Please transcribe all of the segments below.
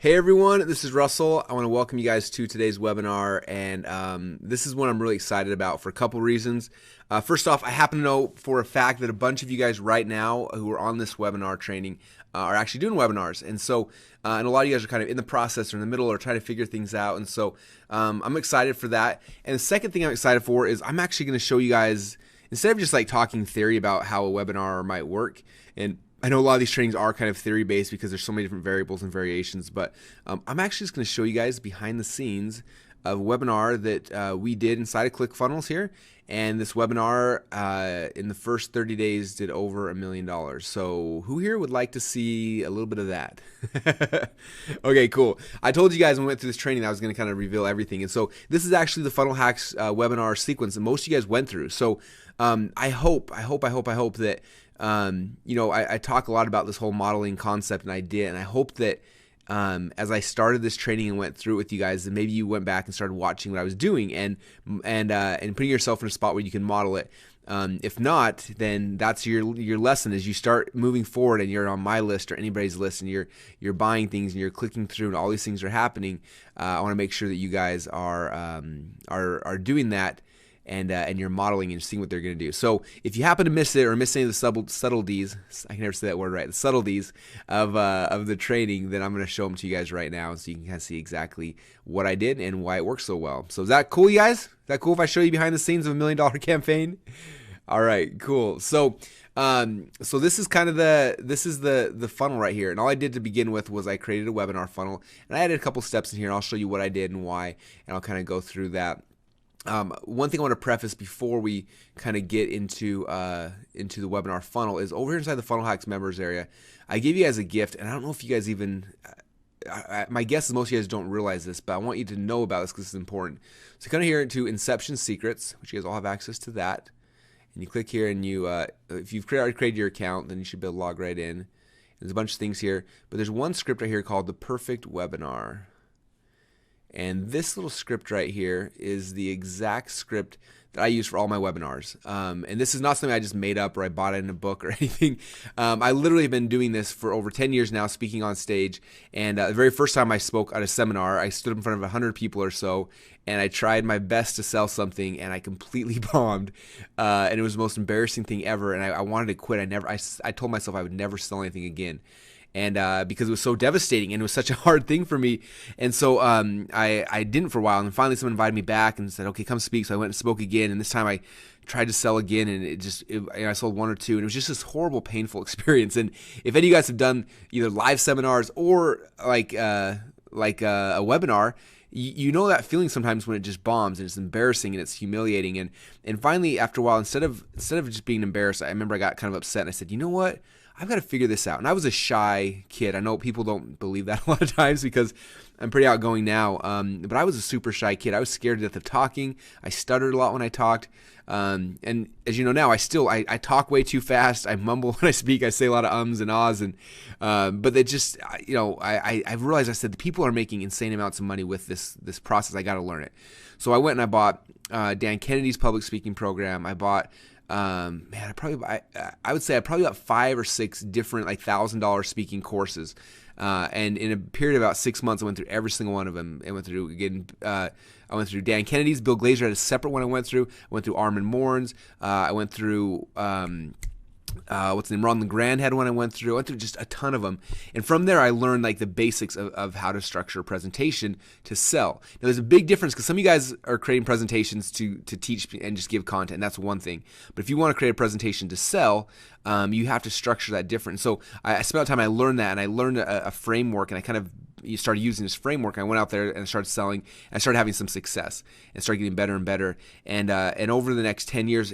Hey everyone, this is Russell. I want to welcome you guys to today's webinar, and this is one I'm really excited about for a couple reasons. First off, I happen to know for a fact that a bunch of you guys right now who are on this webinar training are actually doing webinars, and a lot of you guys are kind of in the process or in the middle or trying to figure things out, and so I'm excited for that. And the second thing I'm excited for is I'm actually going to show you guys, instead of just like talking theory about how a webinar might work, and I know a lot of these trainings are kind of theory-based because there's so many different variables and variations, but I'm actually just going to show you guys behind the scenes of a webinar that we did inside of ClickFunnels here. And this webinar in the first 30 days did over $1 million. So who here would like to see a little bit of that? Okay, cool. I told you guys when we went through this training that I was going to kind of reveal everything. And so this is actually the Funnel Hacks webinar sequence that most of you guys went through. So I hope that I talk a lot about this whole modeling concept and idea, and I hope that as I started this training and went through it with you guys, that maybe you went back and started watching what I was doing and putting yourself in a spot where you can model it. If not, then that's your lesson as you start moving forward and you're on my list or anybody's list and you're buying things and you're clicking through and all these things are happening. I want to make sure that you guys are doing that. And you're modeling and seeing what they're going to do. So if you happen to miss it or miss any of the subtleties, I can never say that word right, the subtleties of the training, then I'm going to show them to you guys right now so you can kind of see exactly what I did and why it works so well. So is that cool, you guys? Is that cool if I show you behind the scenes of $1 million campaign? All right, cool. So this is kind of the funnel right here. And all I did to begin with was I created a webinar funnel. And I added a couple steps in here. And I'll show you what I did and why. And I'll kind of go through that. One thing I want to preface before we kind of get into the webinar funnel is over here inside the Funnel Hacks members area, I gave you guys a gift, and I don't know if you guys even, my guess is most of you guys don't realize this, but I want you to know about this because it's important. So come here into Inception Secrets, which you guys all have access to that, and you click here and you, if you've already created your account, then you should be able to log right in. There's a bunch of things here, but there's one script right here called the Perfect Webinar. And this little script right here is the exact script that I use for all my webinars. And this is not something I just made up or I bought it in a book or anything. I literally have been doing this for over 10 years now, speaking on stage. And the very first time I spoke at a seminar, I stood in front of 100 people or so, and I tried my best to sell something, and I completely bombed. And it was the most embarrassing thing ever, and I wanted to quit. I told myself I would never sell anything again. And because it was so devastating and it was such a hard thing for me. And so I didn't for a while. And finally someone invited me back and said, okay, come speak. So I went and spoke again. And this time I tried to sell again, and I sold one or two. And it was just this horrible, painful experience. And if any of you guys have done either live seminars or like a webinar, you know that feeling sometimes when it just bombs and it's embarrassing and it's humiliating. And finally, after a while, instead of just being embarrassed, I remember I got kind of upset and I said, you know what? I've got to figure this out. And I was a shy kid. I know people don't believe that a lot of times because I'm pretty outgoing now. But I was a super shy kid. I was scared to death of talking. I stuttered a lot when I talked. And as you know now, I talk way too fast. I mumble when I speak. I say a lot of ums and ahs. But they just, I realized, I said, the people are making insane amounts of money with this process. I got to learn it. So I went and I bought Dan Kennedy's public speaking program. I bought I would say I probably got 5 or 6 different like $1,000 speaking courses, and in a period of about 6 months, I went through every single one of them. I went through I went through Dan Kennedy's. Bill Glazer had a separate one I went through. I went through Armin Morin's. I went through what's the name? Ron LeGrand had one I went through. I went through just a ton of them. And from there, I learned like the basics of how to structure a presentation to sell. Now, there's a big difference because some of you guys are creating presentations to teach and just give content. And that's one thing. But if you want to create a presentation to sell, you have to structure that different. So I spent a lot of time, I learned that, and I learned a framework, and I kind of started using this framework. I went out there and I started selling, and I started having some success and started getting better and better. And over the next 10 years,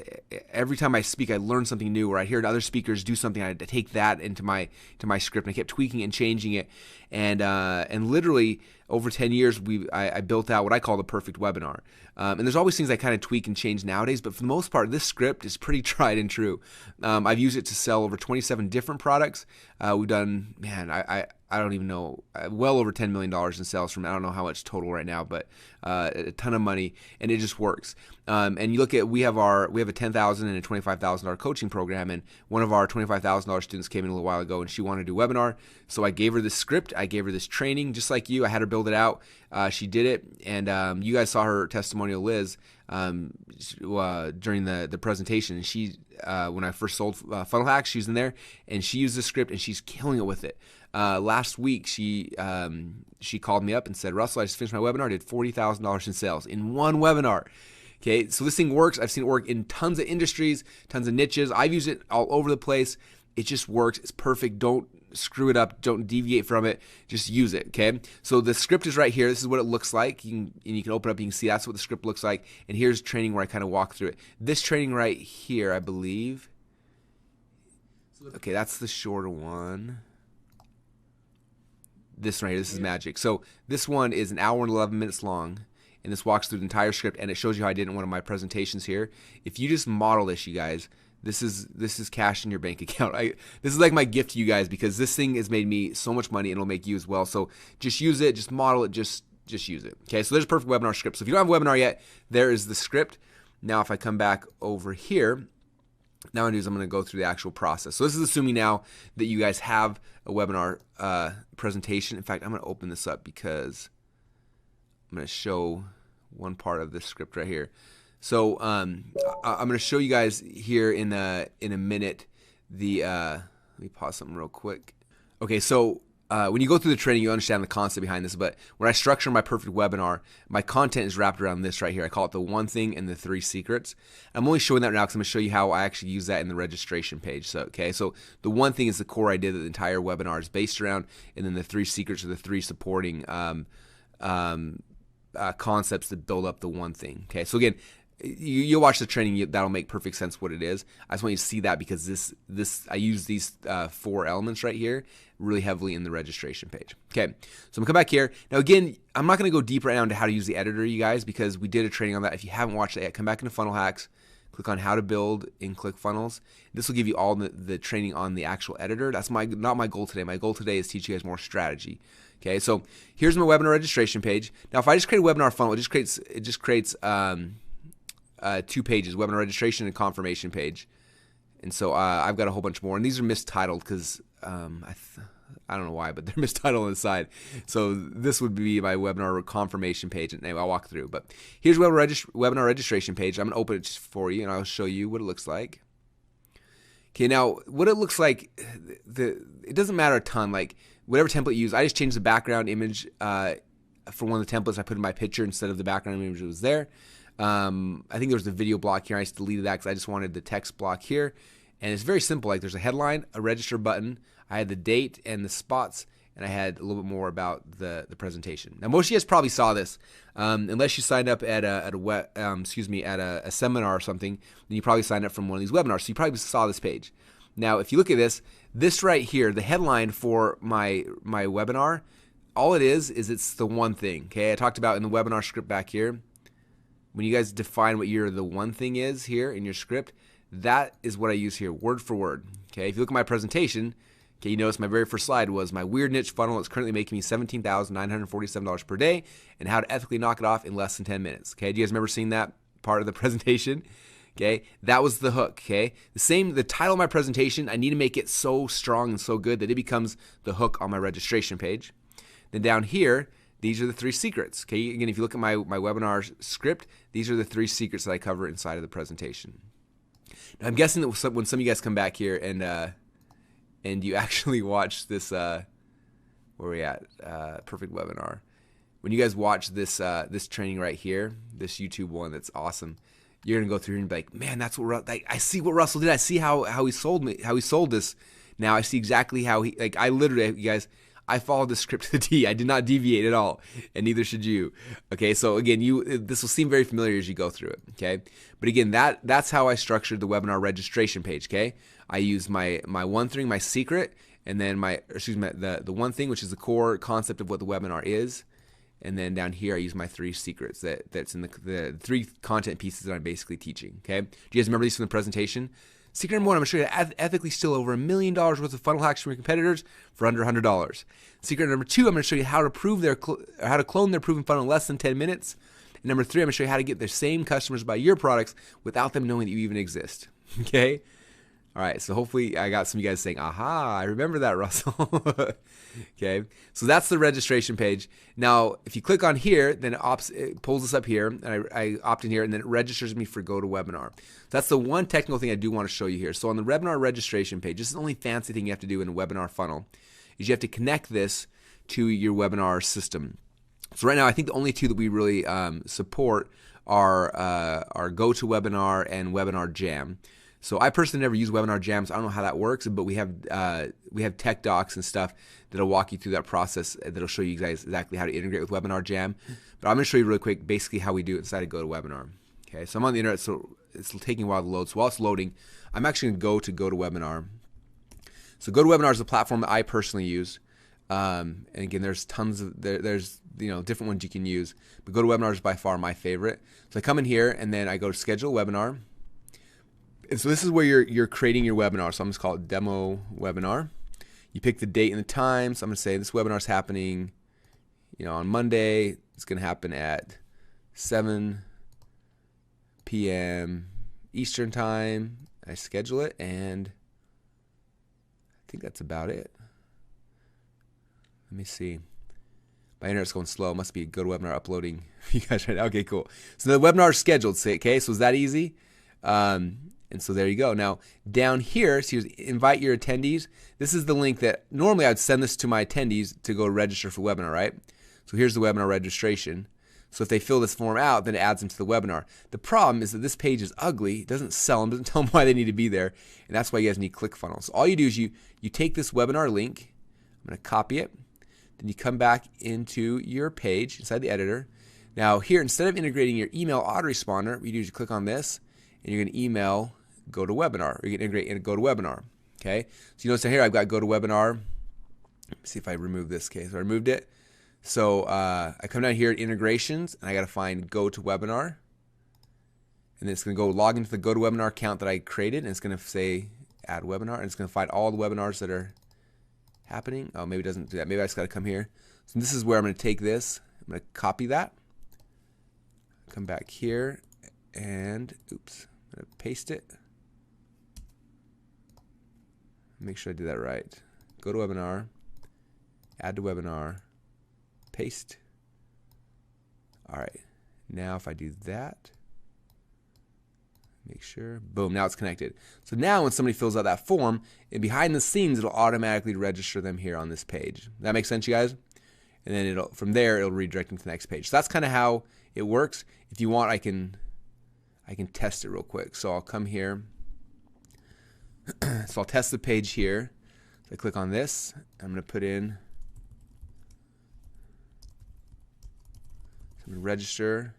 every time I speak, I learn something new, or I hear other speakers do something. I take that into my script, and I kept tweaking and changing it. And literally over 10 years, I built out what I call the perfect webinar. And there's always things I kind of tweak and change nowadays, but for the most part, this script is pretty tried and true. I've used it to sell over 27 different products. We've done, I don't even know, well over $10 million in sales from, I don't know how much total right now, but a ton of money, and it just works. And you look at, we have a $10,000 and a $25,000 coaching program, and one of our $25,000 students came in a little while ago, and she wanted to do a webinar, so I gave her this script. I gave her this training, just like you. I had her build it out. She did it, and you guys saw her testimonial, Liz, during the presentation. And she, when I first sold Funnel Hacks, she was in there, and she used the script, and she's killing it with it. Last week, she called me up and said, Russell, I just finished my webinar, did $40,000 in sales in one webinar. Okay, so this thing works. I've seen it work in tons of industries, tons of niches. I've used it all over the place. It just works. It's perfect. Don't screw it up. Don't deviate from it. Just use it, okay? So the script is right here. This is what it looks like. You can open it up. You can see that's what the script looks like. And here's training where I kind of walk through it. This training right here, I believe. Okay, that's the shorter one. This one right here, this is magic. So this one is an hour and 11 minutes long. And this walks through the entire script, and it shows you how I did it in one of my presentations here. If you just model this, you guys, this is cash in your bank account. This is like my gift to you guys, because this thing has made me so much money, and it'll make you as well. So just use it, just model it, just use it. Okay, so there's a perfect webinar script. So if you don't have a webinar yet, there is the script. Now if I come back over here, now what I'm going to do is I'm going to go through the actual process. So this is assuming now that you guys have a webinar presentation. In fact, I'm going to open this up because I'm going to show one part of this script right here. So I'm going to show you guys here in a minute the let me pause something real quick. Okay, so when you go through the training, you understand the concept behind this. But when I structure my perfect webinar, my content is wrapped around this right here. I call it the one thing and the three secrets. I'm only showing that now because I'm going to show you how I actually use that in the registration page. So so the one thing is the core idea that the entire webinar is based around, and then the three secrets are the three supporting concepts that build up the one thing. Okay, so again, you'll watch the training, that'll make perfect sense what it is. I just want you to see that because this I use these 4 elements right here really heavily in the registration page. Okay, so I'm gonna come back here. Now again, I'm not gonna go deep right now into how to use the editor, you guys, because we did a training on that. If you haven't watched that yet, come back into Funnel Hacks, click on how to build in ClickFunnels. This will give you all the training on the actual editor. That's not my goal today. My goal today is to teach you guys more strategy. Okay, so here's my webinar registration page. Now, if I just create a webinar funnel, it just creates 2 pages: webinar registration and confirmation page. And so I've got a whole bunch more, and these are mistitled because I don't know why, but they're mistitled on the side. So this would be my webinar confirmation page, and anyway, I'll walk through. But here's webinar registration page. I'm gonna open it for you, and I'll show you what it looks like. Okay, now what it looks like, it doesn't matter a ton. Like whatever template you use, I just changed the background image for one of the templates. I put in my picture instead of the background image that was there. I think there was the video block here. I just deleted that because I just wanted the text block here. And it's very simple. Like there's a headline, a register button. I had the date and the spots, and I had a little bit more about the presentation. Now most of you guys probably saw this, unless you signed up at a seminar or something. Then you probably signed up from one of these webinars, so you probably saw this page. Now if you look at this right here, the headline for my webinar, all it is it's the one thing. Okay, I talked about in the webinar script back here. When you guys define what the one thing is here in your script, that is what I use here, word for word. Okay, if you look at my presentation, okay, you notice my very first slide was my weird niche funnel that's currently making me $17,947 per day, and how to ethically knock it off in less than 10 minutes. Okay, do you guys remember seeing that part of the presentation? Okay, that was the hook. Okay, the title of my presentation, I need to make it so strong and so good that it becomes the hook on my registration page. Then down here, these are the 3 secrets. Okay, again, if you look at my webinar script, these are the 3 secrets that I cover inside of the presentation. Now, I'm guessing that when some of you guys come back here and you actually watch this, where are we at? Perfect webinar. When you guys watch this training right here, this YouTube one that's awesome, you're gonna go through and be like, man, that's what I see what Russell did. I see how he sold this. Now I see exactly how I literally, you guys, I followed the script to the T. I did not deviate at all, and neither should you. Okay, so again, this will seem very familiar as you go through it. Okay, but again, that's how I structured the webinar registration page. Okay, I used my one thing, my secret, and then the one thing, which is the core concept of what the webinar is, and then down here I use my 3 secrets that's in the 3 content pieces that I'm basically teaching. Okay, do you guys remember these from the presentation? Secret number 1, I'm going to show you how to ethically steal over $1 million worth of funnel hacks from your competitors for under $100. Secret number 2, I'm going to show you how to clone their proven funnel in less than 10 minutes. And number 3, I'm going to show you how to get the same customers buy your products without them knowing that you even exist. Okay? All right, so hopefully I got some of you guys saying, aha, I remember that, Russell. Okay, so that's the registration page. Now, if you click on here, then it pulls us up here, and I opt in here, and then it registers me for GoToWebinar. That's the one technical thing I do want to show you here. So on the webinar registration page, this is the only fancy thing you have to do in a webinar funnel, is you have to connect this to your webinar system. So right now, I think the only two that we really support are GoToWebinar and Webinar Jam. So I personally never use Webinar Jams. I don't know how that works, but we have tech docs and stuff that'll walk you through that process. That'll show you guys exactly how to integrate with Webinar Jam. But I'm going to show you really quick, basically how we do it inside of GoToWebinar. Okay, so I'm on the internet, so it's taking a while to load. So while it's loading, I'm actually going to go to GoToWebinar. So GoToWebinar is a platform that I personally use. And again, there's tons of there's different ones you can use, but GoToWebinar is by far my favorite. So I come in here and then I go to schedule webinar. And so this is where you're creating your webinar. So I'm just call it demo webinar. You pick the date and the time. So I'm going to say this webinar is happening, on Monday. It's going to happen at 7 p.m. Eastern time. I schedule it, and I think that's about it. Let me see. My internet's going slow. It must be a GoToWebinar uploading for you guys right now. Okay, cool. So the webinar is scheduled. Okay, so is that easy? And so there you go. Now down here, so invite your attendees. This is the link that normally I'd send this to my attendees to go register for webinar, right? So here's the webinar registration. So if they fill this form out, then it adds them to the webinar. The problem is that this page is ugly. It doesn't sell them, doesn't tell them why they need to be there. And that's why you guys need ClickFunnels. So all you do is you take this webinar link. I'm going to copy it. Then you come back into your page inside the editor. Now here, instead of integrating your email autoresponder, what you do is you click on this, and you're going to email GoToWebinar, or you're going to integrate into GoToWebinar. Okay, so you notice down here I've got GoToWebinar. Let me see if I remove this. Okay, so I removed it. So I come down here at integrations, and I got to find GoToWebinar, and then it's going to go log into the GoToWebinar account that I created, and it's going to say add webinar, and it's going to find all the webinars that are happening. Oh, maybe it doesn't do that. Maybe I just got to come here. So this is where I'm going to take this. I'm going to copy that. Come back here, and oops, I'm going to paste it. Make sure I do that right. Go to webinar, add to webinar, paste. All right, now if I do that, make sure, boom, now it's connected. So now when somebody fills out that form, and behind the scenes, it'll automatically register them here on this page. That makes sense, you guys? And then from there, it'll redirect them to the next page. So that's kind of how it works. If you want, I can test it real quick. So I'll come here. So I'll test the page here. So I click on this. I'm going to put in, so I'm going to register,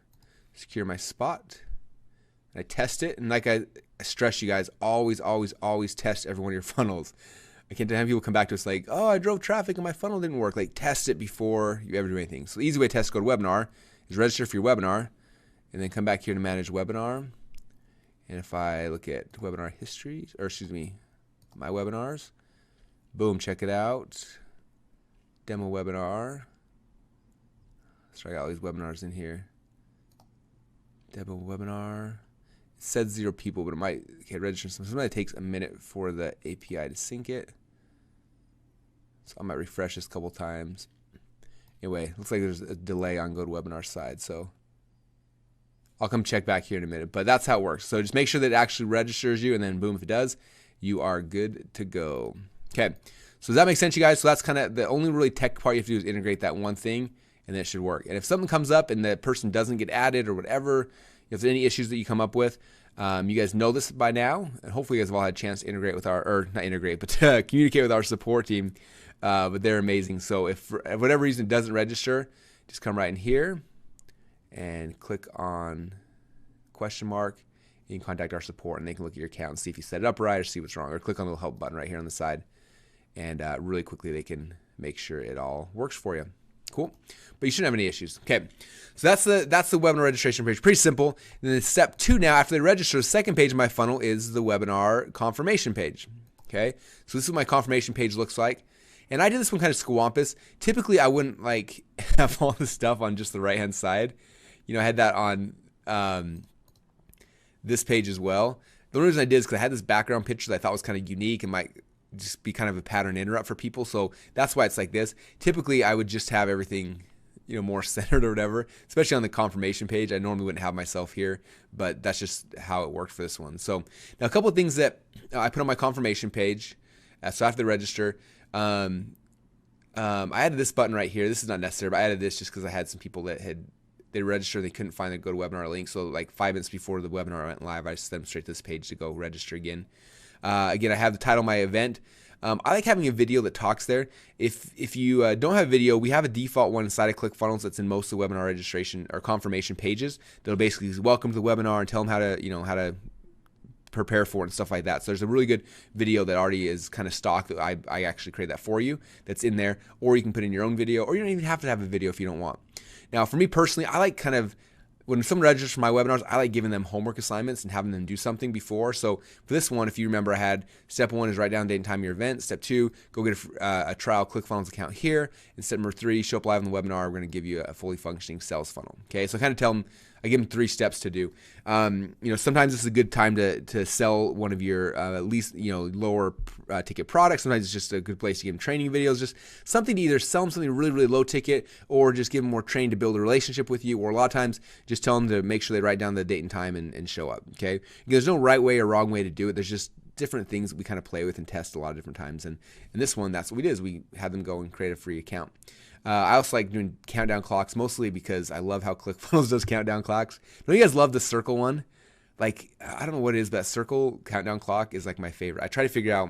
secure my spot. And I test it. And like I stress you guys, always, always, always test every one of your funnels. I can't have people come back to us like, oh, I drove traffic and my funnel didn't work. Like, test it before you ever do anything. So the easy way to test GoToWebinar is register for your webinar, and then come back here to manage webinar. And if I look at webinar history, or excuse me, my webinars, boom, check it out. Demo webinar. So I got all these webinars in here. Demo webinar. It said 0 people, but it might register. Sometimes it takes a minute for the API to sync it. So I might refresh this a couple times. Anyway, looks like there's a delay on GoToWebinar side, so I'll come check back here in a minute. But that's how it works. So just make sure that it actually registers you, and then boom, if it does, you are good to go. Okay, so does that make sense, you guys? So that's kind of the only really tech part you have to do is integrate that one thing, and then it should work. And if something comes up and the person doesn't get added or whatever, if there's any issues that you come up with, you guys know this by now, and hopefully you guys have all had a chance to integrate with or not integrate, but communicate with our support team. But they're amazing. So if for whatever reason it doesn't register, just come right in here and click on question mark. You can contact our support, and they can look at your account and see if you set it up right or see what's wrong. Or click on the little help button right here on the side, and really quickly they can make sure it all works for you. Cool. But you shouldn't have any issues. Okay, so that's the webinar registration page. Pretty simple. And then step 2 now, after they register, the second page of my funnel is the webinar confirmation page. Okay, so this is what my confirmation page looks like. And I did this one kind of squampus. Typically, I wouldn't like have all this stuff on just the right-hand side. I had that on this page as well. The only reason I did is because I had this background picture that I thought was kind of unique and might just be kind of a pattern interrupt for people. So that's why it's like this. Typically, I would just have everything, more centered or whatever, especially on the confirmation page. I normally wouldn't have myself here, but that's just how it worked for this one. So now a couple of things that I put on my confirmation page. So after the register, I added this button right here. This is not necessary, but I added this just because I had some people that they registered, they couldn't find the GoToWebinar link. So like 5 minutes before the webinar went live, I just sent them straight to this page to go register again. Again, I have the title of my event. I like having a video that talks there. If you don't have video, we have a default one inside of ClickFunnels that's in most of the webinar registration or confirmation pages. That'll basically say, welcome to the webinar, and tell them how to prepare for it and stuff like that. So there's a really good video that already is kind of stock that I actually create that for you that's in there, or you can put in your own video, or you don't even have to have a video if you don't want. Now, for me personally, I like when someone registers for my webinars, I like giving them homework assignments and having them do something before. So for this one, if you remember, I had step 1 is write down date and time of your event. Step 2, go get a trial ClickFunnels account here. And step number 3, show up live on the webinar. We're going to give you a fully functioning sales funnel. Okay, so I kind of tell them, I give them 3 steps to do. Sometimes this is a good time to sell one of your at least lower ticket products. Sometimes it's just a good place to give them training videos, just something to either sell them something really, really low ticket, or just give them more training to build a relationship with you, or a lot of times just tell them to make sure they write down the date and time and show up. Okay, there's no right way or wrong way to do it. There's just different things that we kind of play with and test a lot of different times. And in this one, that's what we did, is we had them go and create a free account. I also like doing countdown clocks, mostly because I love how ClickFunnels does countdown clocks. Don't you guys love the circle one? Like, I don't know what it is, but that circle countdown clock is like my favorite. I try to figure out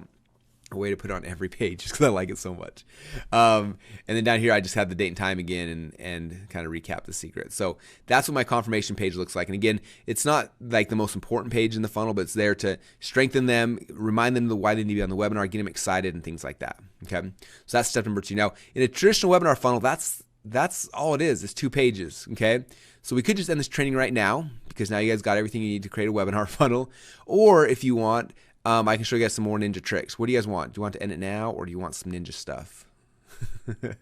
a way to put it on every page just because I like it so much. And then down here, I just have the date and time again and kind of recap the secret. So that's what my confirmation page looks like. And again, it's not like the most important page in the funnel, but it's there to strengthen them, remind them of why they need to be on the webinar, get them excited and things like that. Okay, so that's step number 2. Now, in a traditional webinar funnel, that's all it is. It's 2 pages. Okay, so we could just end this training right now, because now you guys got everything you need to create a webinar funnel. Or if you want, I can show you guys some more ninja tricks. What do you guys want? Do you want to end it now, or do you want some ninja stuff? This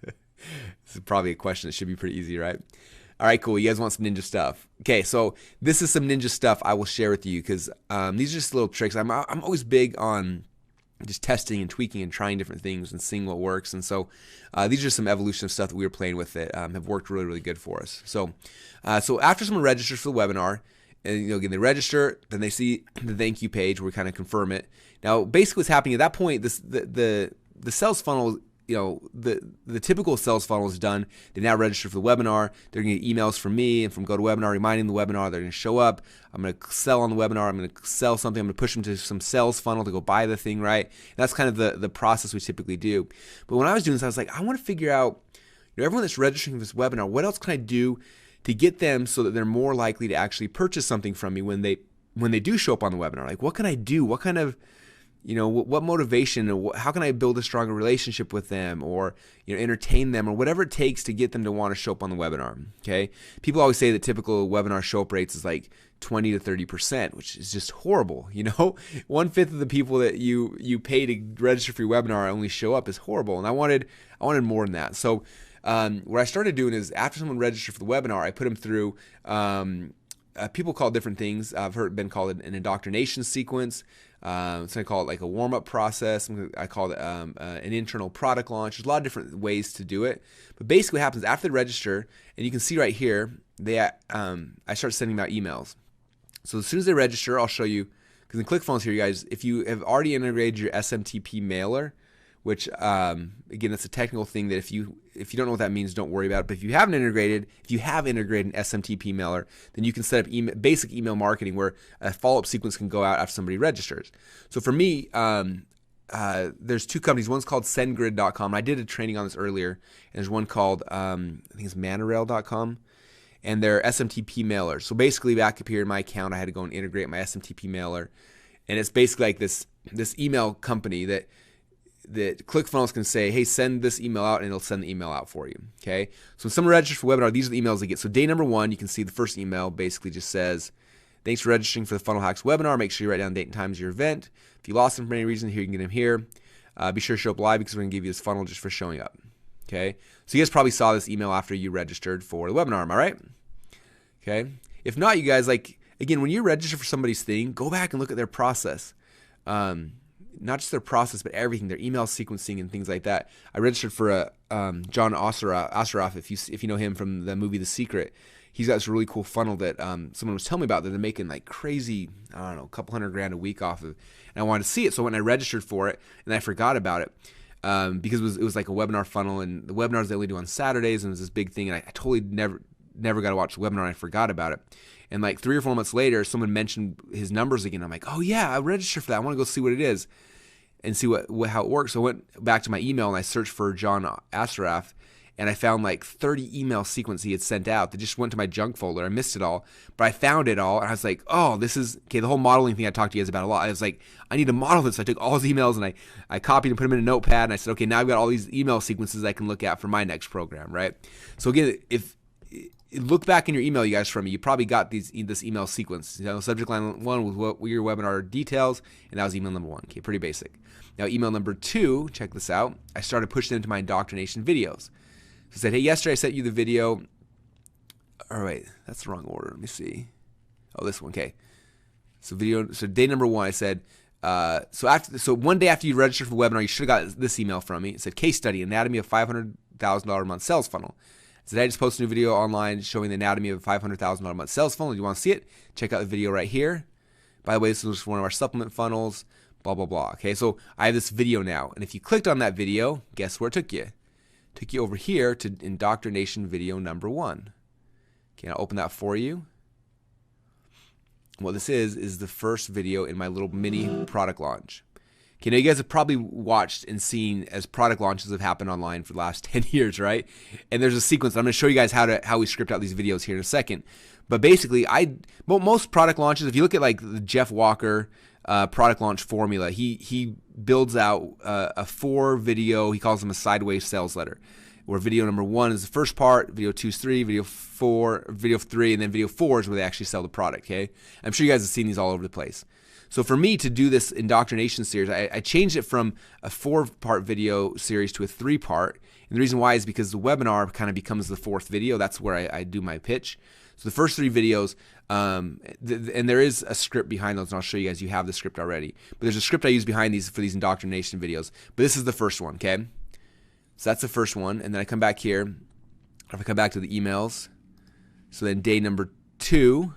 is probably a question that should be pretty easy, right? All right, cool. You guys want some ninja stuff? Okay, so this is some ninja stuff I will share with you, because these are just little tricks. I'm always big on just testing and tweaking and trying different things and seeing what works. And so these are some evolution of stuff that we were playing with that have worked really, really good for us. So after someone registers for the webinar, and again, they register, then they see the thank you page where we kind of confirm it. Now, basically what's happening at that point, the sales funnel, the typical sales funnel is done. They now register for the webinar. They're going to get emails from me and from GoToWebinar reminding the webinar. They're going to show up. I'm going to sell on the webinar. I'm going to sell something. I'm going to push them to some sales funnel to go buy the thing, right? And that's kind of the process we typically do. But when I was doing this, I was like, I want to figure out, everyone that's registering for this webinar, what else can I do to get them so that they're more likely to actually purchase something from me when they do show up on the webinar? Like, what can I do? What kind of, what motivation, or how can I build a stronger relationship with them, or entertain them, or whatever it takes to get them to want to show up on the webinar? Okay, people always say that typical webinar show up rates is like 20 to 30%, which is just horrible. 1/5 of the people that you pay to register for your webinar only show up is horrible, and I wanted more than that. So what I started doing is, after someone registered for the webinar, I put them through, people call it different things. I've been called an indoctrination sequence. So I call it like a warm-up process. I call it an internal product launch. There's a lot of different ways to do it. But basically what happens after they register, and you can see right here, I start sending them out emails. So as soon as they register, I'll show you, because in ClickFunnels here, you guys, if you have already integrated your SMTP mailer, which again, that's a technical thing that if you don't know what that means, don't worry about it. But if you have integrated an SMTP mailer, then you can set up basic email marketing where a follow-up sequence can go out after somebody registers. So for me, there's 2 companies. One's called SendGrid.com. I did a training on this earlier, and there's one called I think it's Monorail.com, and they're SMTP mailers. So basically, back up here in my account, I had to go and integrate my SMTP mailer, and it's basically like this email company that ClickFunnels can say, hey, send this email out, and it'll send the email out for you. Okay, so when someone registers for webinar, these are the emails they get. So day number 1, you can see the first email basically just says, thanks for registering for the Funnel Hacks webinar. Make sure you write down date and times of your event. If you lost them for any reason, here you can get them here. Be sure to show up live, because we're going to give you this funnel just for showing up. Okay, so you guys probably saw this email after you registered for the webinar. Am I right? Okay, if not, you guys, like, again, when you register for somebody's thing, go back and look at their process. Not just their process, but everything, their email sequencing and things like that. I registered for John Osseroff, if you know him from the movie The Secret. He's got this really cool funnel that someone was telling me about that they're making like crazy, I don't know, a couple $100,000 a week off of. And I wanted to see it, so when I registered for it, and I forgot about it because it was like a webinar funnel, and the webinars they only do on Saturdays, and it was this big thing, and I totally never got to watch the webinar, and I forgot about it. And like 3 or 4 months later, someone mentioned his numbers again. I'm like, oh yeah, I registered for that. I want to go see what it is and see how it works. So I went back to my email and I searched for John Osseroff, and I found like 30 email sequences he had sent out that just went to my junk folder. I missed it all, but I found it all, and I was like, oh, this is, okay, the whole modeling thing I talked to you guys about a lot. I was like, I need to model this. So I took all his emails and I copied and put them in a notepad, and I said, okay, now I've got all these email sequences I can look at for my next program, right? So again, if look back in your email, you guys, from me, you probably got this email sequence. You know, subject line 1 was what your webinar details, and that was email number 1. Okay, pretty basic. Now, email number 2, check this out. I started pushing it into my indoctrination videos. So I said, hey, yesterday I sent you the video. All right, that's the wrong order. Let me see. Oh, this one. Okay. So day number 1, I said, so one day after you registered for the webinar, you should have got this email from me. It said, case study, anatomy of $500,000 a month sales funnel. So I just posted a new video online showing the anatomy of a $500,000 a month sales funnel. If you want to see it, check out the video right here. By the way, this was one of our supplement funnels, blah, blah, blah. Okay, so I have this video now. And if you clicked on that video, guess where it took you? It took you over here to indoctrination video number 1. Okay, I'll open that for you. What this is the first video in my little mini product launch. Okay, now you guys have probably watched and seen as product launches have happened online for the last 10 years, right? And there's a sequence. I'm going to show you guys how we script out these videos here in a second. But basically, most product launches, if you look at like the Jeff Walker product launch formula, he builds out a 4 video, he calls them a sideways sales letter, where video number 1 is the first part, video 2 is 3, video 3, and then video 4 is where they actually sell the product, okay? I'm sure you guys have seen these all over the place. So for me to do this indoctrination series, I changed it from a 4-part video series to a 3-part. And the reason why is because the webinar kind of becomes the 4th video. That's where I do my pitch. So the first 3 videos, and there is a script behind those, and I'll show you guys. You have the script already. But there's a script I use behind these for these indoctrination videos. But this is the first one, okay? So that's the first one. And then I come back here. If I come back to the emails, so then day number 2,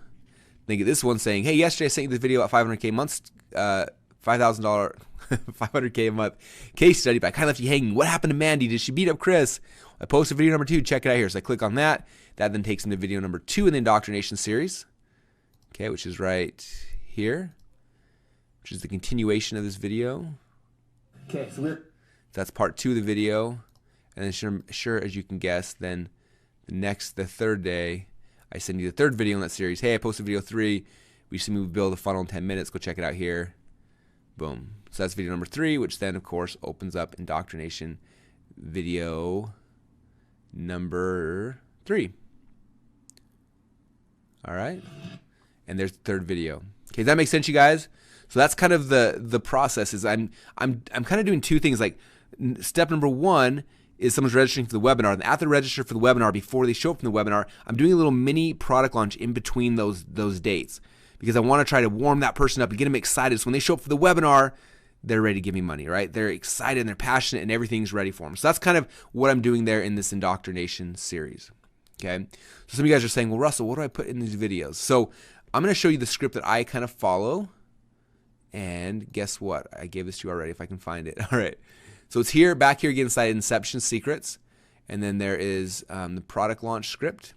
then get this one saying, hey, yesterday I sent you this video at $500K a month, $5,000, $500K a month case study, but I kind of left you hanging. What happened to Mandy? Did she beat up Chris? I posted video number 2. Check it out here. So I click on that. That then takes me to video number 2 in the indoctrination series, okay, which is right here, which is the continuation of this video. Okay, so that's part 2 of the video. And then sure as you can guess, then the third day, I send you the 3rd video in that series. Hey, I posted video 3. We see me build a funnel in 10 minutes. Go check it out here. Boom. So that's video number 3, which then, of course, opens up indoctrination video number 3. All right. And there's the 3rd video. Okay, does that make sense, you guys? So that's kind of the process. Is I'm kind of doing 2 things. Like step number 1 is someone's registering for the webinar, and after they register for the webinar, before they show up from the webinar, I'm doing a little mini product launch in between those dates, because I want to try to warm that person up and get them excited. So when they show up for the webinar, they're ready to give me money, right? They're excited and they're passionate and everything's ready for them. So that's kind of what I'm doing there in this indoctrination series. Okay. So some of you guys are saying, well, Russell, what do I put in these videos? So I'm going to show you the script that I kind of follow. And guess what? I gave this to you already if I can find it. All right. So it's here, back here again, inside Inception Secrets. And then there is the product launch script.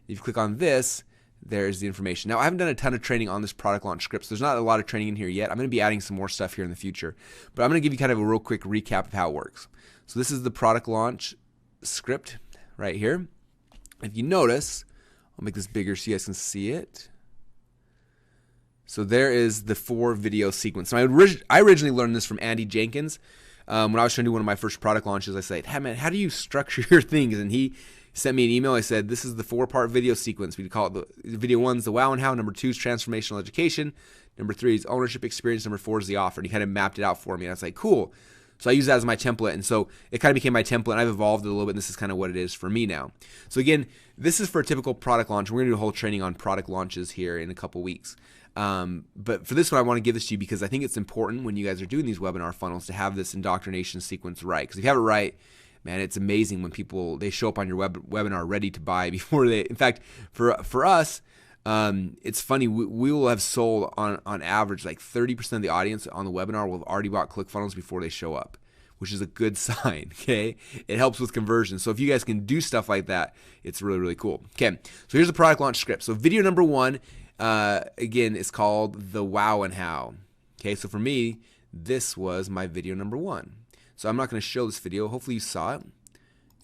If you click on this, there's the information. Now, I haven't done a ton of training on this product launch script, so there's not a lot of training in here yet. I'm going to be adding some more stuff here in the future. But I'm going to give you kind of a real quick recap of how it works. So this is the product launch script right here. If you notice, I'll make this bigger so you guys can see it. So there is the 4 video sequence. So I originally learned this from Andy Jenkins. When I was trying to do one of my first product launches, I said, hey man, how do you structure your things? And he sent me an email. I said, this is the 4-part video sequence. We call it the video 1 is the wow and how. Number 2 is transformational education. Number 3 is ownership experience. Number 4 is the offer. And he kind of mapped it out for me. And I was like, cool. So I use that as my template, and so it kind of became my template, and I've evolved it a little bit, and this is kind of what it is for me now. So again, this is for a typical product launch. We're going to do a whole training on product launches here in a couple weeks. But for this one, I want to give this to you because I think it's important when you guys are doing these webinar funnels to have this indoctrination sequence right. Because if you have it right, man, it's amazing when people, they show up on your webinar ready to buy before they, in fact, for us, it's funny, we will have sold on average like 30% of the audience on the webinar will have already bought ClickFunnels before they show up, which is a good sign, okay? It helps with conversion. So if you guys can do stuff like that, it's really, really cool. Okay, so here's the product launch script. So video number one, again, is called the wow and how. Okay, so for me, this was my video number one. So I'm not going to show this video. Hopefully you saw it.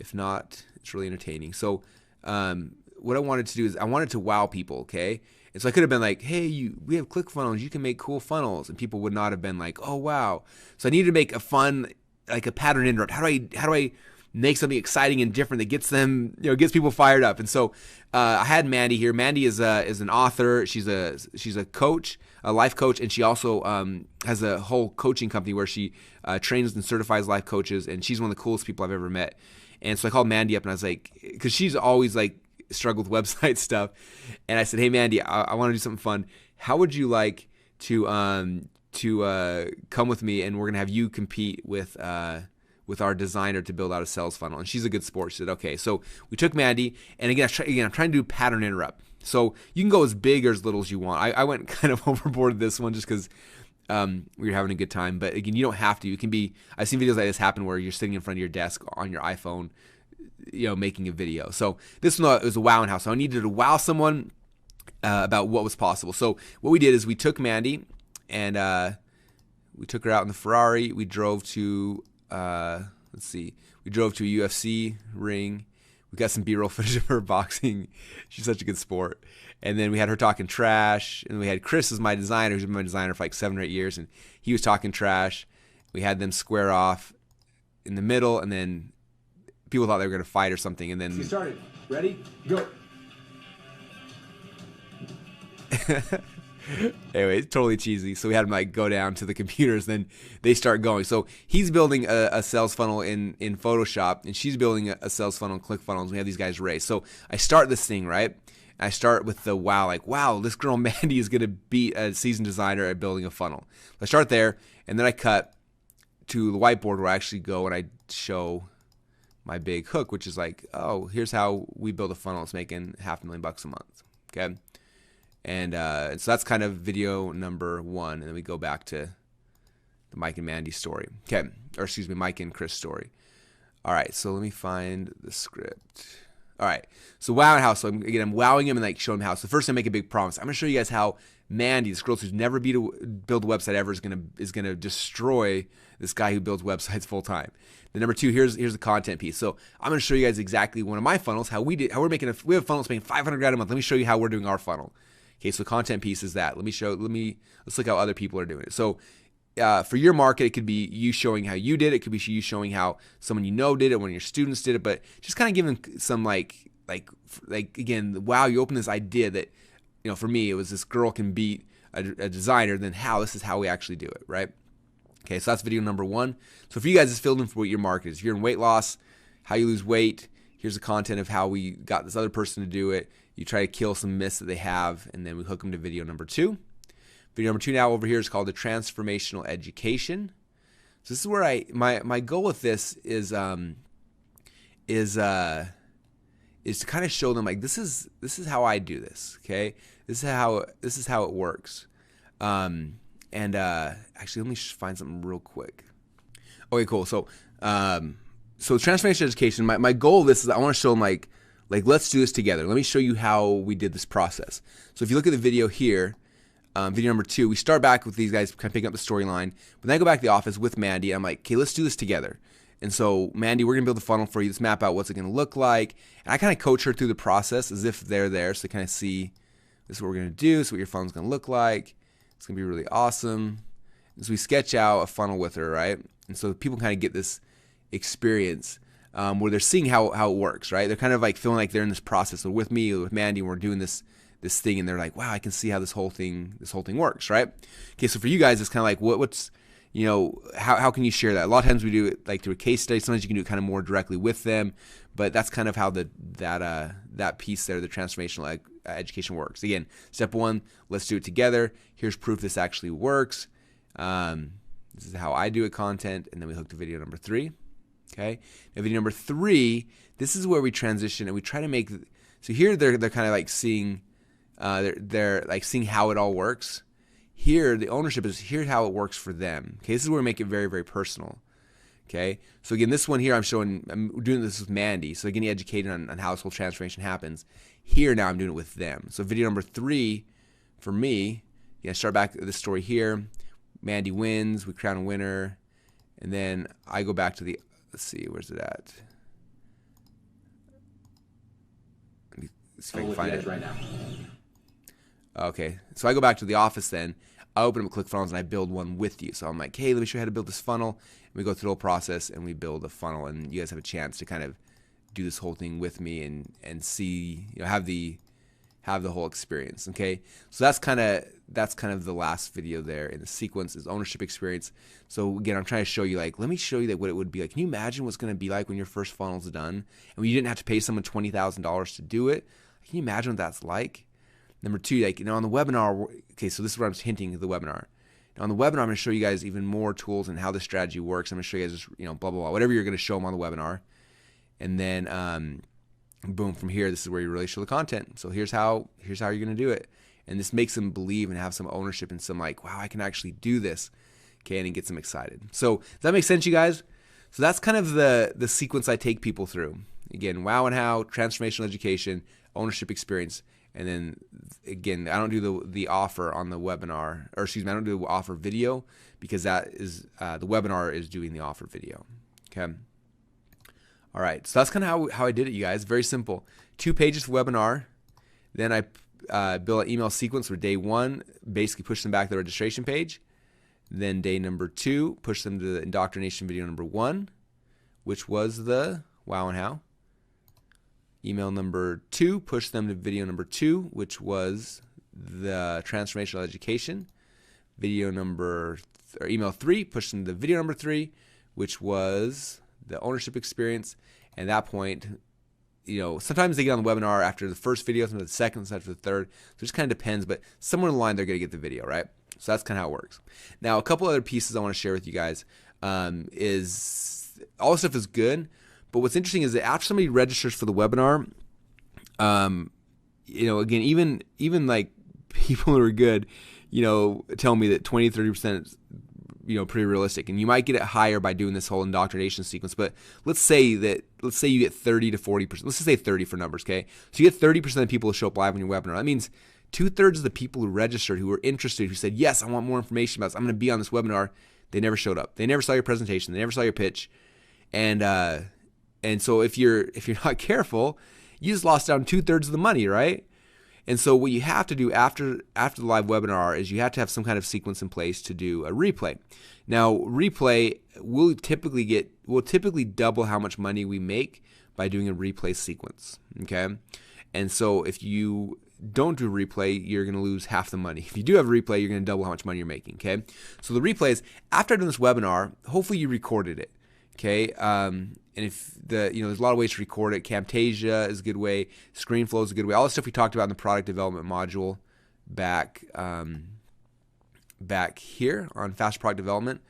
If not, it's really entertaining. So what I wanted to do is I wanted to wow people, okay? And so I could have been like, hey, we have ClickFunnels. You can make cool funnels. And people would not have been like, oh, wow. So I needed to make a fun, like a pattern interrupt. How do I make something exciting and different that gets them, gets people fired up? And so I had Mandy here. Mandy is an author. She's a coach, a life coach, and she also has a whole coaching company where she trains and certifies life coaches. And she's one of the coolest people I've ever met. And so I called Mandy up and I was like, because she's always like struggled with website stuff, and I said, hey Mandy, I want to do something fun. How would you like to come with me, and we're gonna have you compete with our designer to build out a sales funnel? And she's a good sport. She said, okay. So we took Mandy, and again, I'm trying to do pattern interrupt. So you can go as big or as little as you want. I went kind of overboard with this one just because we were having a good time. But again, you don't have to. It can be. I've seen videos like this happen where you're sitting in front of your desk on your iPhone, making a video. So this one was a wow and how. So I needed to wow someone about what was possible. So what we did is we took Mandy and we took her out in the Ferrari. We drove to we drove to a UFC ring. We got some B-roll footage of her boxing. She's such a good sport. And then we had her talking trash. And we had Chris as my designer, who's been my designer for like 7 or 8 years, and he was talking trash. We had them square off in the middle, and then people thought they were going to fight or something, and then we started. Ready? Go. Anyway, it's totally cheesy. So we had them like go down to the computers, then they start going. So he's building a sales funnel in Photoshop, and she's building a sales funnel in ClickFunnels. We have these guys race. So I start this thing, right? I start with the wow, like, wow, this girl Mandy is going to beat a seasoned designer at building a funnel. I start there, and then I cut to the whiteboard where I actually go and I show my big hook, which is like, oh, here's how we build a funnel. It's making $500,000 a month, okay? And so that's kind of video number one, and then we go back to the Mike and Mandy story, okay? Or excuse me, Mike and Chris story. All right, so let me find the script. All right, so wow and how. So I'm wowing him and like showing him how. So first I make a big promise. I'm gonna show you guys how Mandy, this girl who's never built a website ever, is gonna destroy this guy who builds websites full time. Then number two, here's the content piece. So I'm gonna show you guys exactly one of my funnels, how we have a funnel that's making $500,000 a month. Let me show you how we're doing our funnel. Okay, so content piece is that. Let's look how other people are doing it. So for your market, it could be you showing how you did it. It could be you showing how someone did it, one of your students did it, but just kind of giving some like again, wow, you open this idea that, for me, it was this girl can beat a designer, then this is how we actually do it, right? Okay, so that's video number one. So for you guys, it's filled in for what your market is. If you're in weight loss, how you lose weight, here's the content of how we got this other person to do it. You try to kill some myths that they have, and then we hook them to video number two. Video number two now over here is called the transformational education. So this is where my goal with this is to kind of show them like this is how I do this. Okay, this is how it works. Actually, let me find something real quick. Okay, cool. So transformational education. My goal of this is I want to show them like let's do this together. Let me show you how we did this process. So if you look at the video here. Video number two, we start back with these guys kind of picking up the storyline, but then I go back to the office with Mandy, and I'm like, okay, let's do this together. And so, Mandy, we're going to build a funnel for you. Let's map out what's it going to look like. And I kind of coach her through the process as if they're there, so they kind of see this is what we're going to do, this is what your funnel's going to look like. It's going to be really awesome. And so we sketch out a funnel with her, right? And so people kind of get this experience where they're seeing how it works, right? They're kind of like feeling like they're in this process. So with me, with Mandy, we're doing this thing, and they're like, wow, I can see how this whole thing works, right? Okay, so for you guys, it's kind of like what's how can you share that? A lot of times we do it like through a case study. Sometimes you can do it kind of more directly with them, but that's kind of how that piece there, the transformational education works. Again, step one, let's do it together. Here's proof this actually works. This is how I do it, content, and then we hook to video number 3. Okay, now video number 3, this is where we transition and we try to make. So here they're kind of like seeing, they're like seeing how it all works. Here the ownership is here's how it works for them. Okay, this is where we make it very, very personal. Okay, so again, this one here I'm doing this with Mandy. So getting educated on how this whole transformation happens. Here now I'm doing it with them. So video number 3 for me, start back this story here. Mandy wins, we crown a winner, and then I go back to the, let's see, where's it at? Let me see if I can find it right now. Okay, so I go back to the office then. I open up ClickFunnels and I build one with you. So I'm like, hey, let me show you how to build this funnel. And we go through the whole process and we build a funnel, and you guys have a chance to kind of do this whole thing with me and see, have the whole experience. Okay, so that's kind of the last video there in the sequence is ownership experience. So again, I'm trying to show you, like, let me show you what it would be like. Can you imagine what's going to be like when your first funnel's done and when you didn't have to pay someone $20,000 to do it? Can you imagine what that's like? Number 2, like, on the webinar, okay, so this is where I'm hinting at the webinar. Now on the webinar, I'm going to show you guys even more tools and how this strategy works. I'm going to show you guys, blah, blah, blah, whatever you're going to show them on the webinar. And then, boom, from here, this is where you really show the content. So here's how you're going to do it. And this makes them believe and have some ownership and some like, wow, I can actually do this. Okay, and it gets them excited. So does that make sense, you guys? So that's kind of the sequence I take people through. Again, wow and how, transformational education, ownership experience. And then again, I don't do the offer on the webinar, or excuse me, I don't do the offer video because that is the webinar is doing the offer video. Okay. All right. So that's kind of how I did it, you guys. Very simple. 2 pages for webinar. Then I build an email sequence for day 1, basically push them back to the registration page. Then day number 2, push them to the indoctrination video number 1, which was the wow and how. Email number 2, push them to video number 2, which was the transformational education. Email 3, push them to video number 3, which was the ownership experience. And at that point, sometimes they get on the webinar after the first video, sometimes the second, sometimes after the third. So it just kind of depends, but somewhere in the line they're going to get the video, right? So that's kind of how it works. Now, a couple other pieces I want to share with you guys is all this stuff is good. But what's interesting is that after somebody registers for the webinar, again, even like people who are good, tell me that 20-30% is, pretty realistic. And you might get it higher by doing this whole indoctrination sequence. But let's say you get 30 to 40%. Let's just say 30 for numbers, okay? So you get 30% of people who show up live on your webinar. That means 2/3 of the people who registered, who were interested, who said, yes, I want more information about this, I'm going to be on this webinar, they never showed up. They never saw your presentation. They never saw your pitch. And so if you're not careful, you just lost down 2/3 of the money, right? And so what you have to do after the live webinar is you have to have some kind of sequence in place to do a replay. Now, replay will typically double how much money we make by doing a replay sequence, okay? And so if you don't do a replay, you're going to lose half the money. If you do have a replay, you're going to double how much money you're making, okay? So the replay is after I've done this webinar, hopefully you recorded it. Okay, and if there's a lot of ways to record it. Camtasia is a good way. ScreenFlow is a good way. All the stuff we talked about in the product development module back here on Fast Product Development,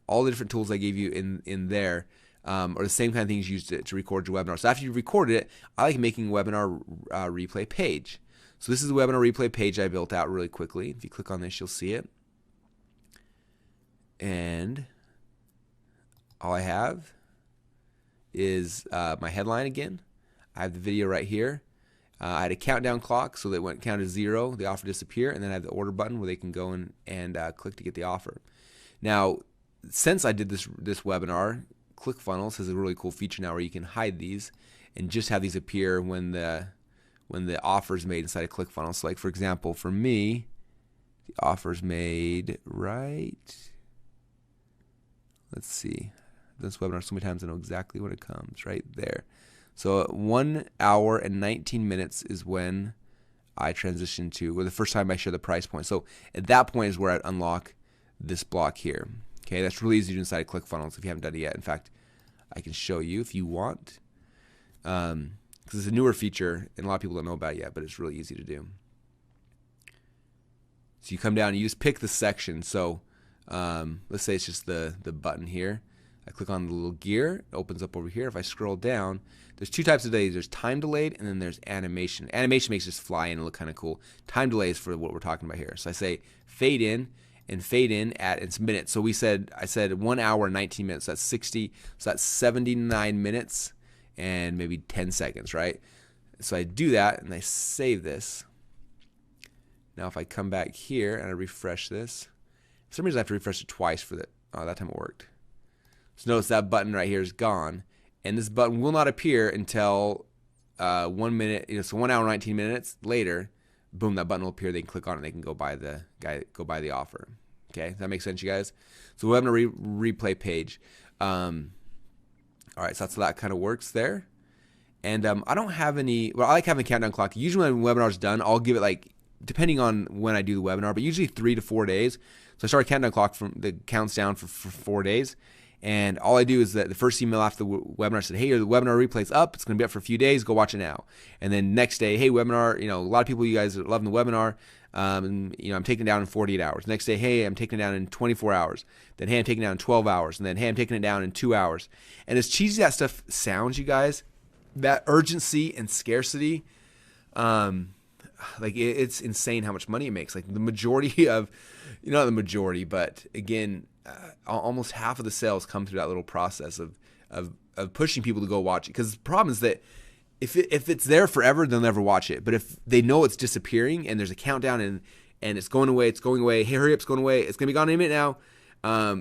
all the different tools I gave you in there are the same kind of things used to record your webinar. So after you recorded it, I like making a webinar replay page. So this is the webinar replay page I built out really quickly. If you click on this, you'll see it. And all I have is my headline again. I have the video right here. I had a countdown clock so that it went count to 0, the offer disappear, and then I have the order button where they can go and click to get the offer. Now, since I did this webinar, ClickFunnels has a really cool feature now where you can hide these and just have these appear when the offer is made inside of ClickFunnels. So like, for example, for me, the offer is made right. Let's see. This webinar so many times I know exactly when it comes right there. So 1 hour and 19 minutes is when I transition to, or the first time I share the price point. So at that point is where I'd unlock this block here. Okay, that's really easy to do inside of ClickFunnels if you haven't done it yet. In fact, I can show you if you want. Because it's a newer feature and a lot of people don't know about it yet, but it's really easy to do. So you come down and you just pick the section. So let's say it's just the button here. I click on the little gear, it opens up over here. If I scroll down, there's two types of delays. There's time delayed and then there's animation. Animation makes this fly in and look kind of cool. Time delay is for what we're talking about here. So I say fade in at it's minutes. So I said 1 hour and 19 minutes. That's 60. So that's 79 minutes and maybe 10 seconds, right? So I do that and I save this. Now if I come back here and I refresh this, for some reason I have to refresh it twice for that. Oh, that time it worked. So notice that button right here is gone, and this button will not appear until 1 minute. So 1 hour 19 minutes later, boom, that button will appear. They can click on it. And they can go buy the offer. Okay, does that make sense, you guys? So we're having a replay page. All right, so that's how that kind of works there. And I don't have any. Well, I like having a countdown clock. Usually when the webinar's done, I'll give it like, depending on when I do the webinar, but usually 3 to 4 days. So I start a countdown clock from the counts down for 4 days. And all I do is that the first email after the webinar said, hey, the webinar replay's up. It's going to be up for a few days. Go watch it now. And then next day, hey, webinar, a lot of people, you guys are loving the webinar. I'm taking it down in 48 hours. Next day, hey, I'm taking it down in 24 hours. Then, hey, I'm taking it down in 12 hours. And then, hey, I'm taking it down in 2 hours. And as cheesy as that stuff sounds, you guys, that urgency and scarcity, it's insane how much money it makes. Like the majority of, not the majority, but again, almost half of the sales come through that little process of pushing people to go watch it. Because the problem is that if it's there forever, they'll never watch it. But if they know it's disappearing and there's a countdown and it's going away, hey, hurry up, it's going away, it's going to be gone in a minute now,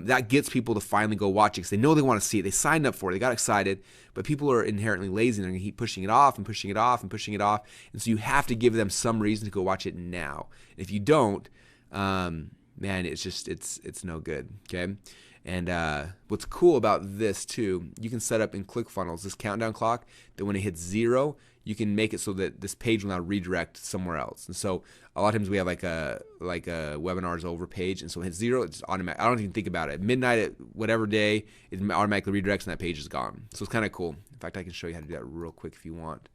that gets people to finally go watch it because they know they want to see it. They signed up for it. They got excited. But people are inherently lazy and they're going to keep pushing it off and pushing it off and pushing it off. And so you have to give them some reason to go watch it now. If you don't, man, it's no good, okay? And what's cool about this too, you can set up in ClickFunnels this countdown clock that when it hits 0, you can make it so that this page will now redirect somewhere else. And so a lot of times we have like a webinars over page, and so when it hits 0, it's automatic. I don't even think about it. At midnight at whatever day, it automatically redirects and that page is gone. So it's kind of cool. In fact, I can show you how to do that real quick if you want.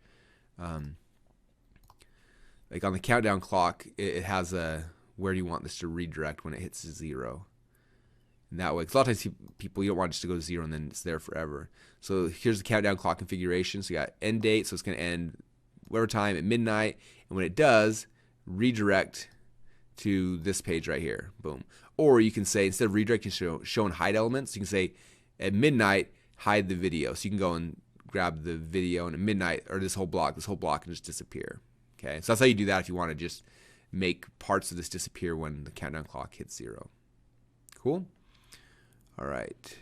Like on the countdown clock, it has a where do you want this to redirect when it hits 0. And that way, because a lot of times people, you don't want it just to go to 0 and then it's there forever. So here's the countdown clock configuration. So you got end date, so it's going to end whatever time at midnight. And when it does, redirect to this page right here. Boom. Or you can say, instead of redirect, you show and hide elements. You can say at midnight, hide the video. So you can go and grab the video, and at midnight, or this whole block can just disappear. Okay, so that's how you do that if you want to just make parts of this disappear when the countdown clock hits 0. Cool? All right.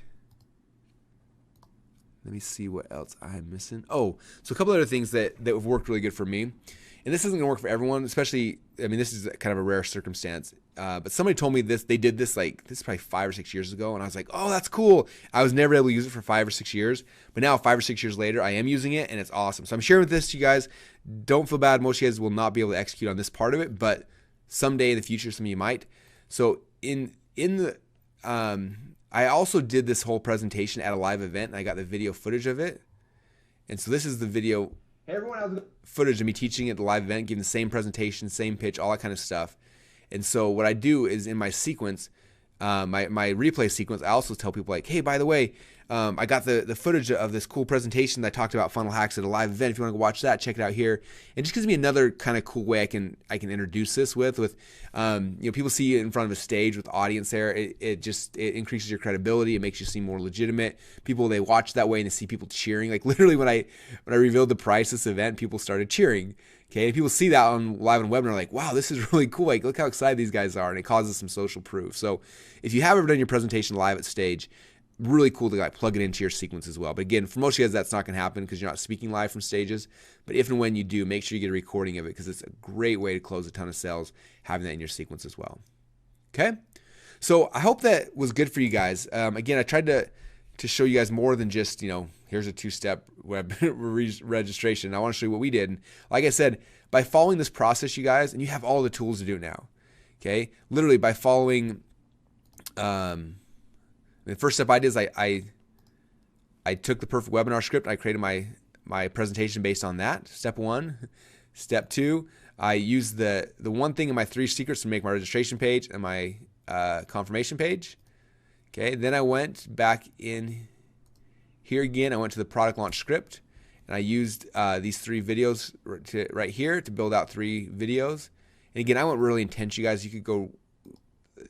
Let me see what else I'm missing. Oh, so a couple other things that have worked really good for me. And this isn't going to work for everyone, especially, this is kind of a rare circumstance. But somebody told me they did this probably 5 or 6 years ago. And I was like, oh, that's cool. I was never able to use it for 5 or 6 years. But now 5 or 6 years later, I am using it and it's awesome. So I'm sharing with this to you guys. Don't feel bad. Most of you guys will not be able to execute on this part of it, but someday in the future, some of you might. So I also did this whole presentation at a live event, and I got the video footage of it. And so this is the video footage of me teaching at the live event, giving the same presentation, same pitch, all that kind of stuff. And so what I do is in my sequence, my replay sequence, I also tell people like, hey, by the way, I got the footage of this cool presentation that I talked about funnel hacks at a live event. If you want to go watch that, check it out here. It just gives me another kind of cool way I can introduce this with people see it in front of a stage with audience there. It increases your credibility. It makes you seem more legitimate. People, they watch that way and they see people cheering. Like literally when I revealed the price of this event, people started cheering. Okay, and people see that on live and webinar like, wow, this is really cool. Like, look how excited these guys are, and it causes some social proof. So if you have ever done your presentation live at stage, really cool to plug it into your sequence as well. But again, for most of you guys, that's not going to happen because you're not speaking live from stages. But if and when you do, make sure you get a recording of it because it's a great way to close a ton of sales, having that in your sequence as well. Okay? So I hope that was good for you guys. Again, I tried to show you guys more than just, here's a 2-step web registration. I want to show you what we did. And like I said, by following this process, you guys, and you have all the tools to do it now. Okay? Literally by following The first step I did is I took the perfect webinar script. I created my presentation based on that. Step 1. Step 2, I used the one thing in my 3 secrets to make my registration page and my confirmation page. Okay, then I went back in here again. I went to the product launch script, and I used these 3 videos right here to build out 3 videos. And again, I went really intense, you guys. You could go,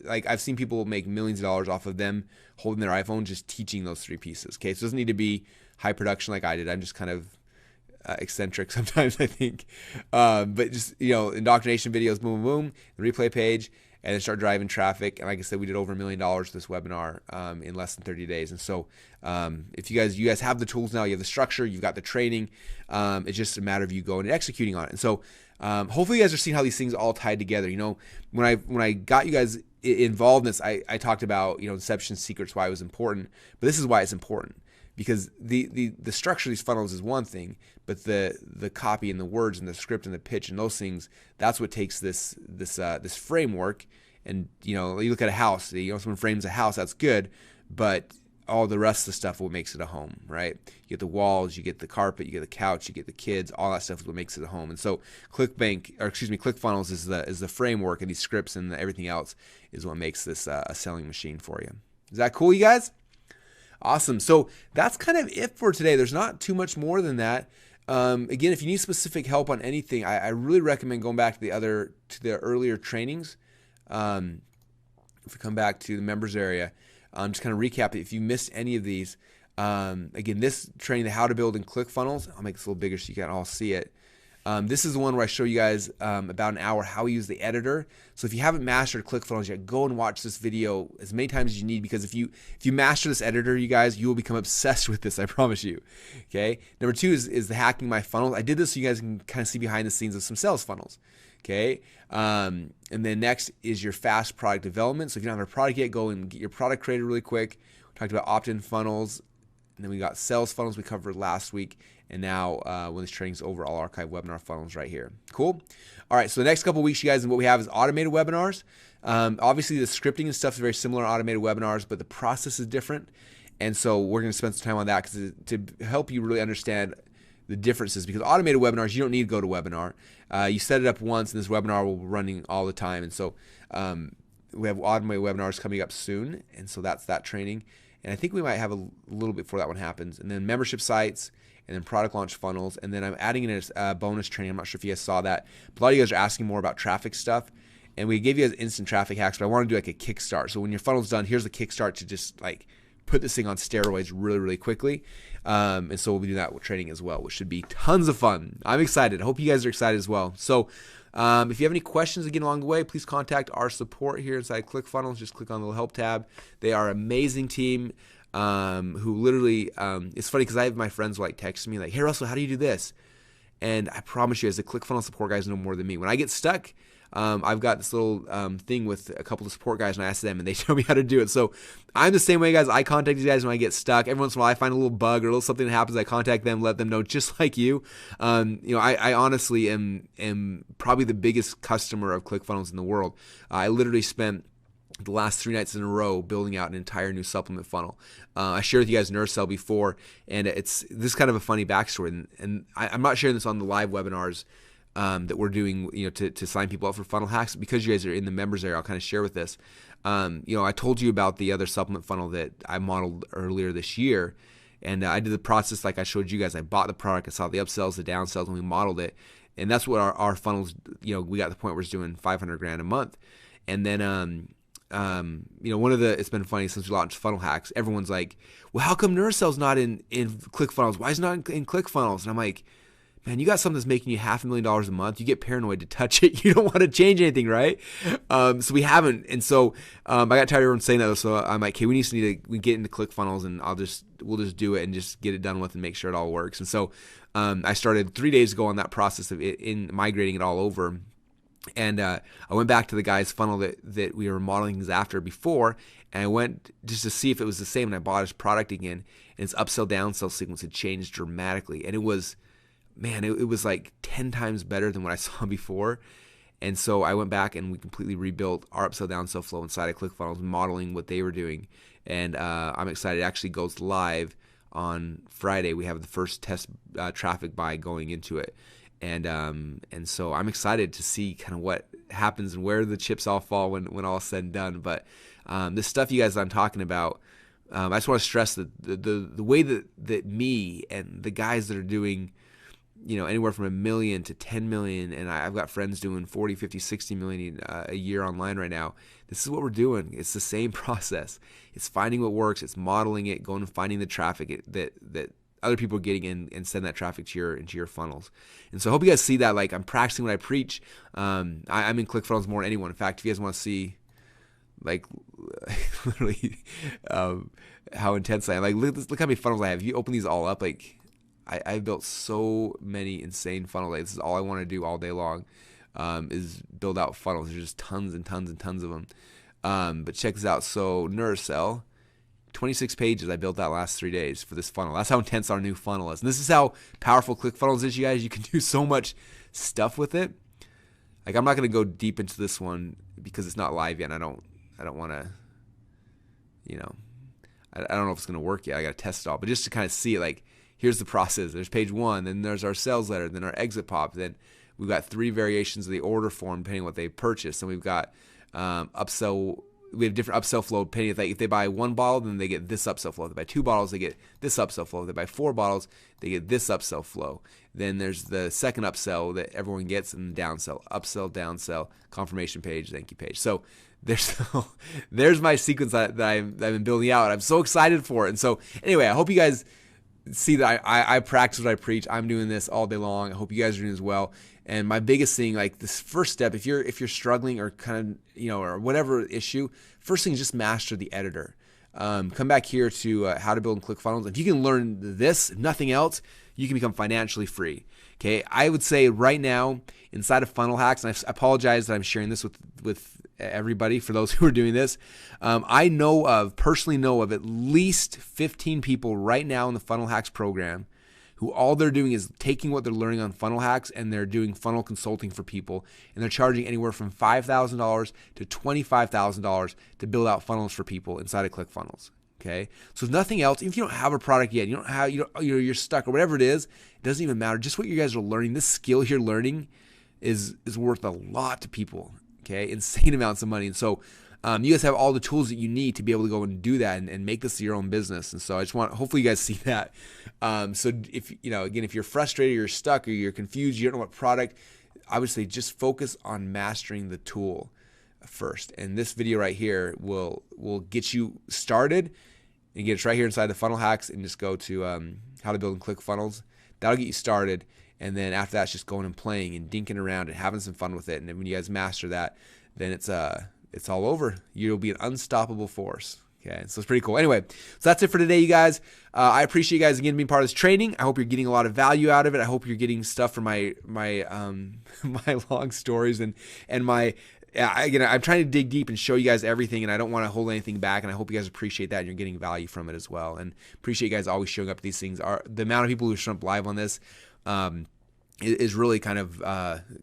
like, I've seen people make millions of dollars off of them holding their iPhone just teaching those 3 pieces. Okay, so it doesn't need to be high production like I did. I'm just kind of eccentric sometimes, I think. But just, indoctrination videos, boom, boom, boom, the replay page, and then start driving traffic. And like I said, we did over $1 million this webinar in less than 30 days. And so if you guys have the tools now, you have the structure, you've got the training. It's just a matter of you going and executing on it. And so hopefully you guys are seeing how these things all tied together. When I got you guys involved in this, I talked about, inception secrets, why it was important. But this is why it's important. Because the structure of these funnels is one thing, but the copy and the words and the script and the pitch and those things, that's what takes this framework. And you look at a house, someone frames a house, that's good, but all the rest of the stuff what makes it a home, right? You get the walls, you get the carpet, you get the couch, you get the kids, all that stuff is what makes it a home. And so ClickFunnels is the framework, and these scripts and everything else is what makes this a selling machine for you. Is that cool, you guys? Awesome. So that's kind of it for today. There's not too much more than that. Again, if you need specific help on anything, I really recommend going back to the earlier trainings. If we come back to the members area, just kind of recap it. If you missed any of these, again, this training, the how to build in ClickFunnels, I'll make this a little bigger so you can all see it. This is the one where I show you guys about an hour how we use the editor. So if you haven't mastered ClickFunnels yet, go and watch this video as many times as you need, because if you master this editor, you guys, you will become obsessed with this, I promise you. Okay. Number 2 is the hacking my funnels. I did this so you guys can kind of see behind the scenes of some sales funnels. Okay. And then next is your fast product development. So if you don't have a product yet, go and get your product created really quick. We talked about opt-in funnels. And then we got sales funnels we covered last week. And now when this training's over, I'll archive webinar funnels right here. Cool. All right. So the next couple of weeks, you guys, and what we have is automated webinars. Obviously, the scripting and stuff is very similar to automated webinars, but the process is different. And so we're going to spend some time on that to help you really understand the differences, because automated webinars, you don't need to go to webinar. You set it up once, and this webinar will be running all the time. And so we have automated webinars coming up soon. And so that's that training. And I think we might have a little bit before that one happens. And then membership sites, and then product launch funnels. And then I'm adding in a bonus training. I'm not sure if you guys saw that. But a lot of you guys are asking more about traffic stuff. And we gave you guys instant traffic hacks, but I want to do like a kickstart. So when your funnel's done, here's the kickstart to just like put this thing on steroids really, really quickly. And so we'll be doing that with training as well, which should be tons of fun. I'm excited. I hope you guys are excited as well. So if you have any questions again along the way, please contact our support here inside ClickFunnels. Just click on the help tab. They are an amazing team. Who literally, it's funny because I have my friends like text me like, hey Russell, how do you do this? And I promise you, as the ClickFunnels support guys know more than me. When I get stuck, I've got this little thing with a couple of support guys, and I ask them, and they show me how to do it. So I'm the same way, guys. I contact you guys when I get stuck. Every once in a while, I find a little bug or a little something that happens. I contact them, let them know, just like you. I honestly am probably the biggest customer of ClickFunnels in the world. I literally spent the last 3 nights in a row building out an entire new supplement funnel. I shared with you guys NerdSell before, and this is kind of a funny backstory. And I'm not sharing this on the live webinars that we're doing, to sign people up for funnel hacks. Because you guys are in the members area, I'll kind of share with this. I told you about the other supplement funnel that I modeled earlier this year, and I did the process like I showed you guys. I bought the product, I saw the upsells, the downsells, and we modeled it. And that's what our funnels, we got to the point where it's doing $500,000 a month. And then it's been funny since we launched funnel hacks. Everyone's like, well, how come NerdSell's not in ClickFunnels? Why is it not in ClickFunnels? And I'm like, man, you got something that's making you $500,000 a month. You get paranoid to touch it. You don't want to change anything, right? So we haven't. And so I got tired of everyone saying that. So I'm like, okay, we get into ClickFunnels, and we'll just do it and just get it done with and make sure it all works. And so I started 3 days ago on that process of in migrating it all over. And I went back to the guy's funnel that we were modeling things after before, and I went just to see if it was the same, and I bought his product again, and its upsell downsell sequence had changed dramatically, and it was like 10 times better than what I saw before. And so I went back and we completely rebuilt our upsell downsell flow inside of ClickFunnels, modeling what they were doing. And I'm excited. It actually goes live on Friday. We have the first test traffic buy going into it. And so I'm excited to see kind of what happens and where the chips all fall when all is said and done. But this stuff you guys I'm talking about, I just want to stress that the way that me and the guys that are doing, anywhere from 1 million to 10 million, and I've got friends doing 40, 50, 60 million a year online right now. This is what we're doing. It's the same process. It's finding what works. It's modeling it, going and finding the traffic that other people are getting in and send that traffic into your funnels. And so I hope you guys see that. Like, I'm practicing what I preach. I'm in ClickFunnels more than anyone. In fact, if you guys want to see like literally how intense I am, like look how many funnels I have. If you open these all up, like I've built so many insane funnels. Like, this is all I want to do all day long, is build out funnels. There's just tons and tons and tons of them. But check this out. So Neurocell, 26 pages I built that last 3 days for this funnel. That's how intense our new funnel is. And this is how powerful ClickFunnels is, you guys. You can do so much stuff with it. Like, I'm not going to go deep into this one because it's not live yet. And I don't want to, I don't know if it's going to work yet. I got to test it all. But just to kind of see it, like, here's the process. There's page 1, then there's our sales letter, then our exit pop, then we've got 3 variations of the order form depending on what they purchased, and we've got upsell. We have different upsell flow depending if they buy 1 bottle, then they get this upsell flow. If they buy 2 bottles, they get this upsell flow. If they buy 4 bottles, they get this upsell flow. Then there's the second upsell that everyone gets, and the downsell, upsell, downsell, confirmation page, thank you page. So there's my sequence that I've been building out. I'm so excited for it. And so anyway, I hope you guys see that I practice what I preach. I'm doing this all day long. I hope you guys are doing as well. And my biggest thing, like this first step, if you're struggling or kind of, or whatever issue, first thing is just master the editor. Come back here to how to build and ClickFunnels. If you can learn this, if nothing else, you can become financially free. Okay, I would say right now inside of Funnel Hacks, and I apologize that I'm sharing this with everybody for those who are doing this. I personally know of at least 15 people right now in the Funnel Hacks program who all they're doing is taking what they're learning on Funnel Hacks and they're doing funnel consulting for people, and they're charging anywhere from $5,000 to $25,000 to build out funnels for people inside of ClickFunnels. Okay, so if nothing else, if you don't have a product yet, you're stuck or whatever it is, it doesn't even matter. Just what you guys are learning, this skill you're learning is worth a lot to people. Okay, insane amounts of money. And so you guys have all the tools that you need to be able to go and do that and make this your own business. And so I just hopefully you guys see that. So if, again, if you're frustrated, you're stuck, or you're confused, you don't know what product, I would say just focus on mastering the tool first. And this video right here will get you started. And get it right here inside the Funnel Hacks, and just go to how to build and ClickFunnels. That'll get you started. And then after that, it's just going and playing and dinking around and having some fun with it. And then when you guys master that, then it's all over. You'll be an unstoppable force. Okay, so it's pretty cool. Anyway, so that's it for today, you guys. I appreciate you guys again being part of this training. I hope you're getting a lot of value out of it. I hope you're getting stuff from my my long stories and my. I'm trying to dig deep and show you guys everything, and I don't want to hold anything back, and I hope you guys appreciate that and you're getting value from it as well. And appreciate you guys always showing up to these things. The amount of people who show up live on this is really kind of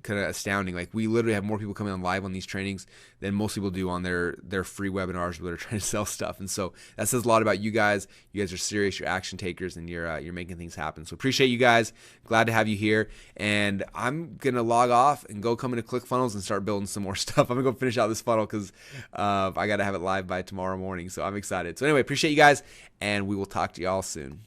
astounding. Like, we literally have more people coming on live on these trainings than most people do on their free webinars where they're trying to sell stuff. And so that says a lot about you guys. You guys are serious, you're action takers, and you're making things happen. So appreciate you guys. Glad to have you here. And I'm gonna log off and go come into ClickFunnels and start building some more stuff. I'm gonna go finish out this funnel because I gotta have it live by tomorrow morning. So I'm excited. So anyway, appreciate you guys, and we will talk to y'all soon.